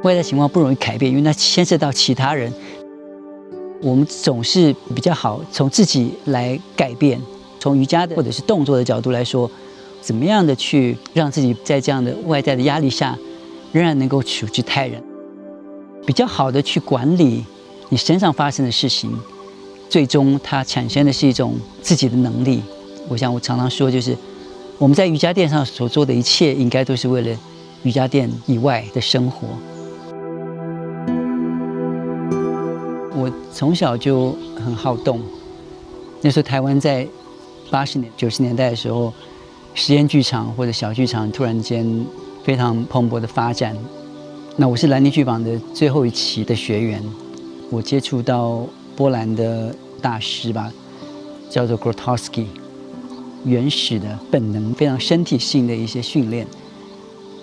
外在情况不容易改变，因为那牵涉到其他人。我们总是比较好从自己来改变，从瑜伽的或者是动作的角度来说，怎么样的去让自己在这样的外在的压力下，仍然能够处之泰然，比较好的去管理你身上发生的事情，最终它产生的是一种自己的能力。我想我常常说，就是我们在瑜伽垫上所做的一切，应该都是为了瑜伽垫以外的生活。我从小就很好动，那时候台湾在80年、90年代的时候，实验剧场或者小剧场突然间非常蓬勃的发展。那我是兰尼剧坊的最后一期的学员，我接触到波兰的大师吧，叫做 Grotowski， 原始的本能、非常身体性的一些训练，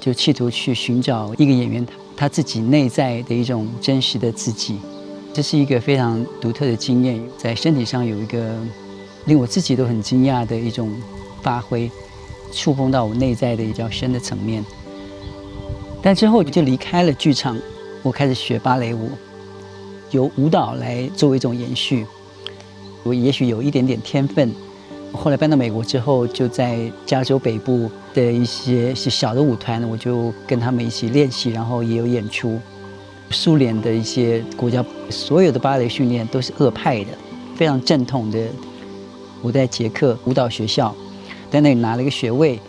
就企图去寻找一个演员他自己内在的一种真实的自己。这是一个非常独特的经验，在身体上有一个令我自己都很惊讶的一种发挥，触碰到我内在的比较深的层面。但之后就离开了剧场，我开始学芭蕾舞，由舞蹈来作为一种延续。我也许有一点点天分，后来搬到美国之后，就在加州北部的一些小的舞团，我就跟他们一起练习，然后也有演出。苏联的一些国家所有的芭蕾训练都是俄派的，非常正统的。我在捷克舞蹈学校在那里拿了一个学位，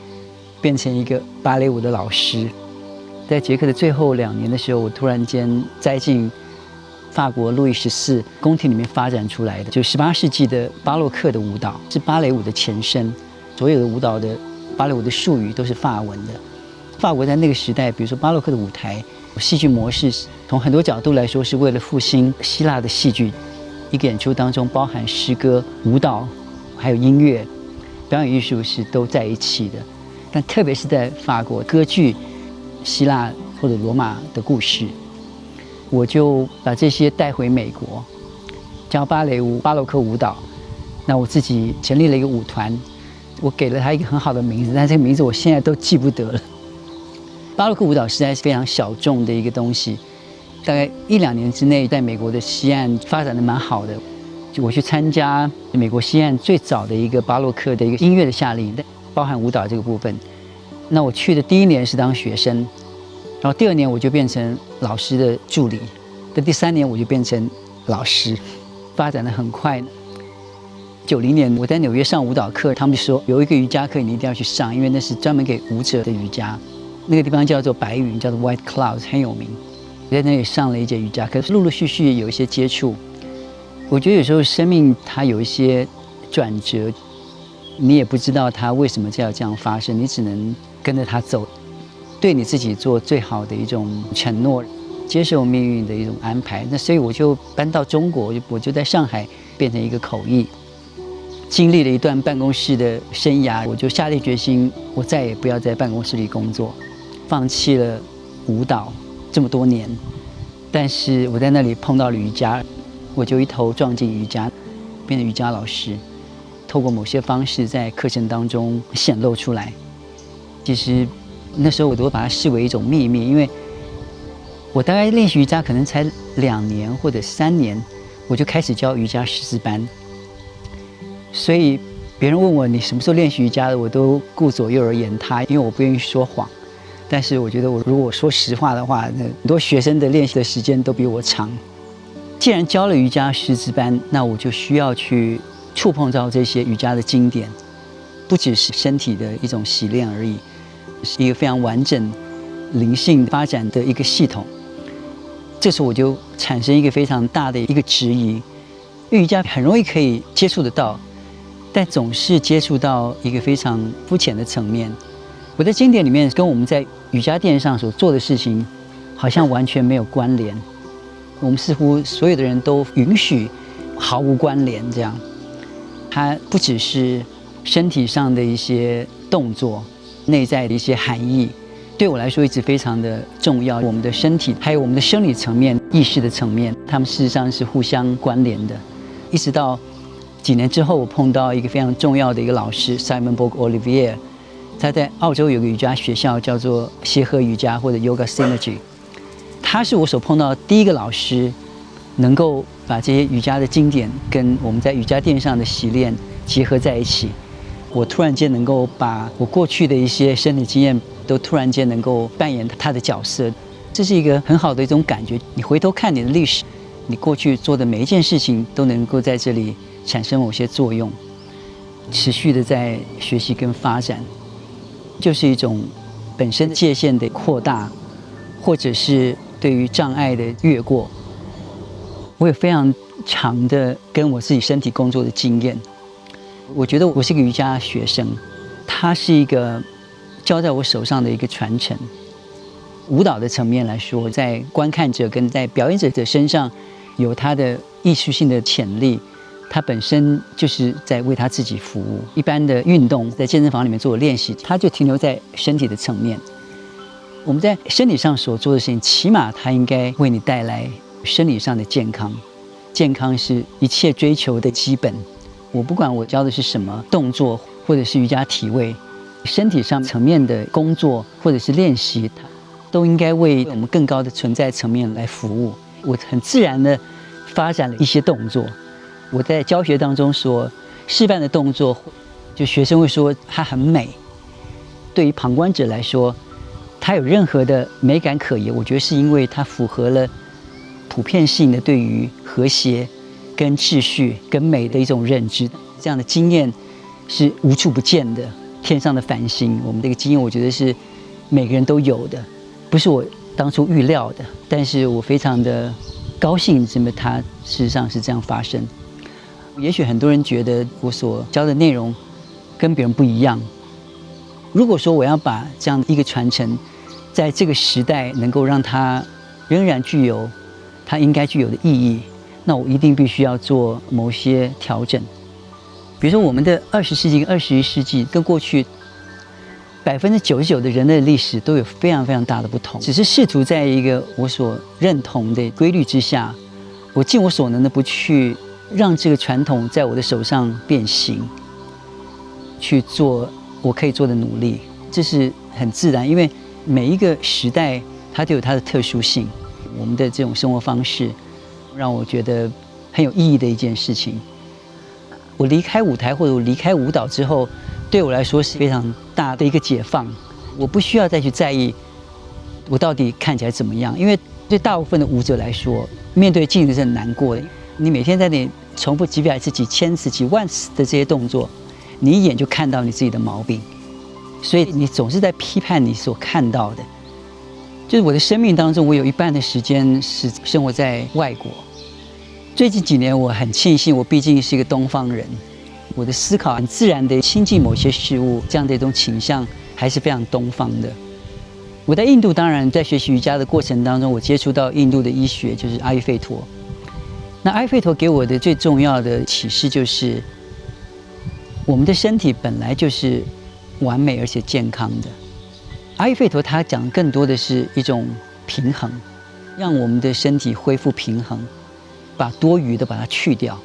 变成一个芭蕾舞的老师。在捷克的最后2年的时候，我突然间栽进法国路易14宫廷里面发展出来的，就18世纪的巴洛克的舞蹈，是芭蕾舞的前身。所有的舞蹈的芭蕾舞的术语都是法文的。法国在那个时代，比如说巴洛克的舞台戏剧模式，从很多角度来说是为了复兴希腊的戏剧。一个演出当中包含诗歌、舞蹈还有音乐，表演艺术是都在一起的。但特别是在法国，歌剧、希腊或者罗马的故事，我就把这些带回美国，教芭蕾舞、巴洛克舞蹈。那我自己成立了一个舞团，我给了它一个很好的名字，但这个名字我现在都记不得了。巴洛克舞蹈实在是非常小众的一个东西，大概1-2年之内，在美国的西岸发展的蛮好的。就我去参加美国西岸最早的一个巴洛克的一个音乐的夏令营，包含舞蹈这个部分。那我去的第1年是当学生，然后第2年我就变成老师的助理，在第3年我就变成老师，发展得很快。90年我在纽约上舞蹈课，他们就说有一个瑜伽课你一定要去上，因为那是专门给舞者的瑜伽。那个地方叫做白云，叫做 White Clouds， 很有名。我在那里上了一节瑜伽课，陆陆续续有一些接触。我觉得有时候生命它有一些转折，你也不知道它为什么就要这样发生，你只能跟着它走，对你自己做最好的一种承诺，接受命运的一种安排。那所以我就搬到中国，我就在上海变成一个口译。经历了一段办公室的生涯，我就下定决心，我再也不要在办公室里工作，放弃了舞蹈这么多年。但是我在那里碰到了瑜伽，我就一头撞进瑜伽，变成瑜伽老师，透过某些方式在课程当中显露出来。其实那时候我都把它视为一种秘密，因为我大概练习瑜伽可能才2年或者3年，我就开始教瑜伽师资班。所以别人问我你什么时候练习瑜伽的，我都顾左右而言他，因为我不愿意说谎。但是我觉得如果说实话的话，很多学生的练习的时间都比我长。既然教了瑜伽师资班，那我就需要去触碰到这些瑜伽的经典，不只是身体的一种洗练而已，是一个非常完整灵性发展的一个系统。这时候我就产生一个非常大的一个质疑，因为瑜伽很容易可以接触得到，但总是接触到一个非常肤浅的层面。我在经典里面跟我们在瑜伽垫上所做的事情好像完全没有关联，我们似乎所有的人都允许毫无关联这样。它不只是身体上的一些动作，内在的一些含义，对我来说一直非常的重要。我们的身体还有我们的生理层面、意识的层面，它们事实上是互相关联的。一直到几年之后，我碰到一个非常重要的一个老师 Simon Borg-Olivier， 他在澳洲有个瑜伽学校叫做协和瑜伽或者 Yoga Synergy。他是我所碰到的第一个老师，能够把这些瑜伽的经典跟我们在瑜伽垫上的习练结合在一起。我突然间能够把我过去的一些身体经验都突然间能够扮演他的角色，这是一个很好的一种感觉。你回头看你的历史，你过去做的每一件事情都能够在这里产生某些作用，持续的在学习跟发展，就是一种本身界限的扩大，或者是对于障碍的越过。我有非常长的跟我自己身体工作的经验。我觉得我是一个瑜伽学生，它是一个交在我手上的一个传承。舞蹈的层面来说，在观看者跟在表演者的身上有它的艺术性的潜力，它本身就是在为他自己服务。一般的运动在健身房里面做的练习，它就停留在身体的层面。我们在身体上所做的事情，起码它应该为你带来生理上的健康。健康是一切追求的基本。我不管我教的是什么动作，或者是瑜伽体位，身体上层面的工作或者是练习，它都应该为我们更高的存在层面来服务。我很自然的发展了一些动作。我在教学当中所示范的动作，就学生会说它很美。对于旁观者来说，它有任何的美感可言，我觉得是因为它符合了普遍性的对于和谐跟秩序跟美的一种认知。这样的经验是无处不见的，天上的繁星。我们这个经验我觉得是每个人都有的，不是我当初预料的，但是我非常的高兴，因为它事实上是这样发生。也许很多人觉得我所教的内容跟别人不一样。如果说我要把这样一个传承在这个时代能够让它仍然具有它应该具有的意义，那我一定必须要做某些调整。比如说我们的20世纪跟21世纪跟过去99%的人类历史都有非常非常大的不同，只是试图在一个我所认同的规律之下，我尽我所能的不去让这个传统在我的手上变形，去做我可以做的努力。这是很自然，因为每一个时代它都有它的特殊性。我们的这种生活方式让我觉得很有意义的一件事情。我离开舞台或者我离开舞蹈之后，对我来说是非常大的一个解放。我不需要再去在意我到底看起来怎么样，因为对大部分的舞者来说，面对镜子是很难过的。你每天在那里重复几百次、几千次、几万次的这些动作，你一眼就看到你自己的毛病，所以你总是在批判你所看到的。就是我的生命当中，我有一半的时间是生活在外国。最近几年，我很庆幸，我毕竟是一个东方人，我的思考很自然的亲近某些事物，这样的一种倾向还是非常东方的。我在印度，当然在学习瑜伽的过程当中，我接触到印度的医学，就是阿育吠陀。那阿育吠陀给我的最重要的启示就是，我们的身体本来就是完美而且健康的。阿育吠陀它讲更多的是一种平衡，让我们的身体恢复平衡，把多余的把它去掉。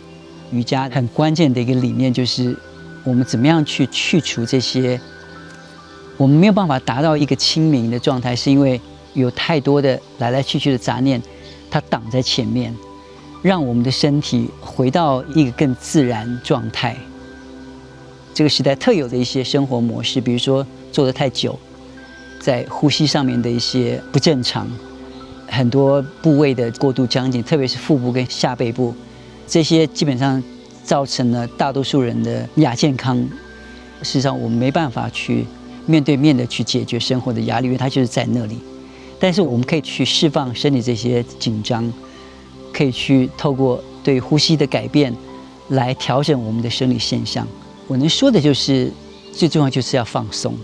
瑜伽很关键的一个理念就是我们怎么样去去除这些我们没有办法达到一个清明的状态，是因为有太多的来来去去的杂念它挡在前面，让我们的身体回到一个更自然状态。这个时代特有的一些生活模式，比如说坐得太久，在呼吸上面的一些不正常，很多部位的过度僵紧，特别是腹部跟下背部，这些基本上造成了大多数人的亚健康。事实上我们没办法去面对面的去解决生活的压力，因为它就是在那里。但是我们可以去释放身体这些紧张，可以去透过对呼吸的改变来调整我们的生理现象。我能说的就是最重要就是要放松。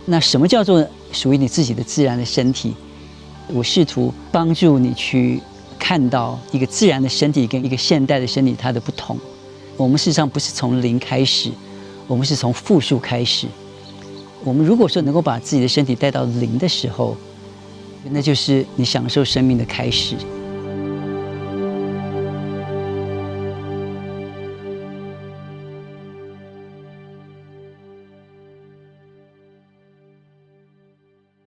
那什么叫做属于你自己的自然的身体？我试图帮助你去看到一个自然的身体跟一个现代的身体它的不同。我们事实上不是从零开始，我们是从负数开始。我们如果说能够把自己的身体带到零的时候，那就是你享受生命的开始。